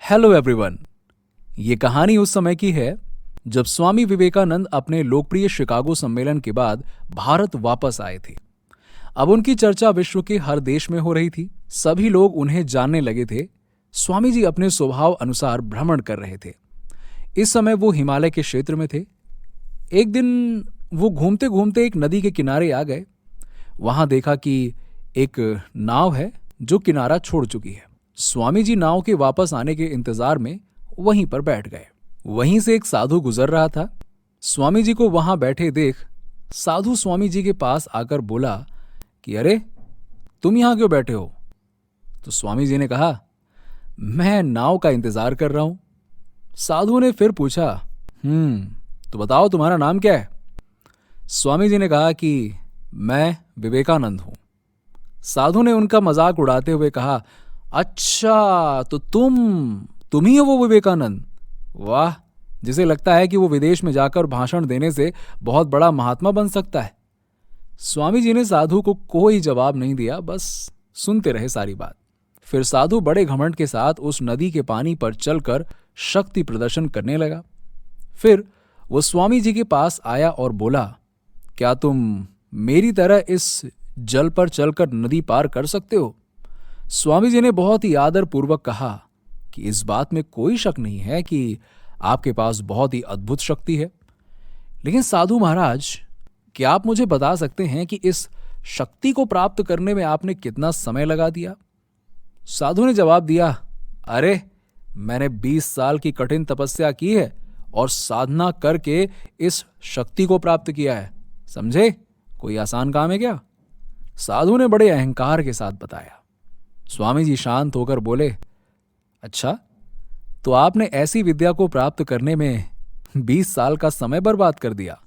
Hello everyone. ये कहानी उस समय की है जब स्वामी विवेकानंद अपने लोकप्रिय शिकागो सम्मेलन के बाद भारत वापस आए थे। अब उनकी चर्चा विश्व के हर देश में हो रही थी। सभी लोग उन्हें जानने लगे थे। स्वामी जी अपने स्वभाव अनुसार भ्रमण कर रहे थे। इस समय वो हिमालय के क्षेत्र में थे। एक दिन वो घूमते घूमते एक नदी के किनारे आ गए। वहां देखा कि एक नाव है जो किनारा छोड़ चुकी है। स्वामी जी नाव के वापस आने के इंतजार में वहीं पर बैठ गए। वहीं से एक साधु गुजर रहा था। स्वामी जी को वहां बैठे देख साधु स्वामी जी के पास आकर बोला कि अरे, तुम यहां क्यों बैठे हो? तो स्वामी जी ने कहा, मैं नाव का इंतजार कर रहा हूं। साधु ने फिर पूछा, तो बताओ तुम्हारा नाम क्या है? स्वामी जी ने कहा कि मैं विवेकानंद हूं। साधु ने उनका मजाक उड़ाते हुए कहा, अच्छा, तो तुम ही हो वो विवेकानंद? वाह, जिसे लगता है कि वो विदेश में जाकर भाषण देने से बहुत बड़ा महात्मा बन सकता है। स्वामी जी ने साधु को कोई जवाब नहीं दिया, बस सुनते रहे सारी बात। फिर साधु बड़े घमंड के साथ उस नदी के पानी पर चलकर शक्ति प्रदर्शन करने लगा। फिर वो स्वामी जी के पास आया और बोला, क्या तुम मेरी तरह इस जल पर चलकर नदी पार कर सकते हो? स्वामी जी ने बहुत ही आदरपूर्वक कहा कि इस बात में कोई शक नहीं है कि आपके पास बहुत ही अद्भुत शक्ति है। लेकिन साधु महाराज, क्या आप मुझे बता सकते हैं कि इस शक्ति को प्राप्त करने में आपने कितना समय लगा दिया? साधु ने जवाब दिया, अरे, मैंने 20 साल की कठिन तपस्या की है और साधना करके इस शक्ति को प्राप्त किया है। समझे? कोई आसान काम है क्या? साधु ने बड़े अहंकार के साथ बताया। स्वामी जी शांत होकर बोले, अच्छा, तो आपने ऐसी विद्या को प्राप्त करने में 20 साल का समय बर्बाद कर दिया,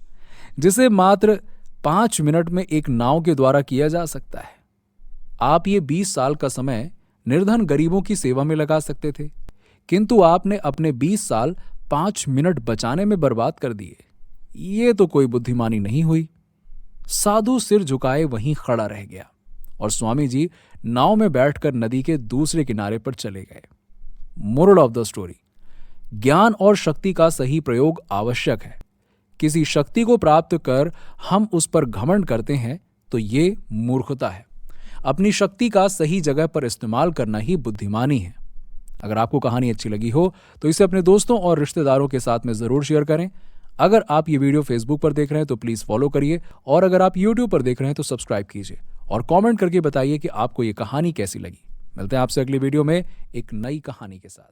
जिसे मात्र 5 मिनट में एक नाव के द्वारा किया जा सकता है। आप ये 20 साल का समय निर्धन गरीबों की सेवा में लगा सकते थे, किंतु आपने अपने 20 साल 5 मिनट बचाने में बर्बाद कर दिए। ये तो कोई बुद्धिमानी नहीं हुई। साधु सिर झुकाए वहीं खड़ा रह गया और स्वामी जी नाव में बैठकर नदी के दूसरे किनारे पर चले गए। मोरल ऑफ द स्टोरी, ज्ञान और शक्ति का सही प्रयोग आवश्यक है। किसी शक्ति को प्राप्त कर हम उस पर घमंड करते हैं तो ये मूर्खता है। अपनी शक्ति का सही जगह पर इस्तेमाल करना ही बुद्धिमानी है। अगर आपको कहानी अच्छी लगी हो तो इसे अपने दोस्तों और रिश्तेदारों के साथ में जरूर शेयर करें। अगर आप ये वीडियो फेसबुक पर देख रहे हैं तो प्लीज फॉलो करिए, और अगर आप यूट्यूब पर देख रहे हैं तो सब्सक्राइब कीजिए और कमेंट करके बताइए कि आपको ये कहानी कैसी लगी। मिलते हैं आपसे अगली वीडियो में एक नई कहानी के साथ।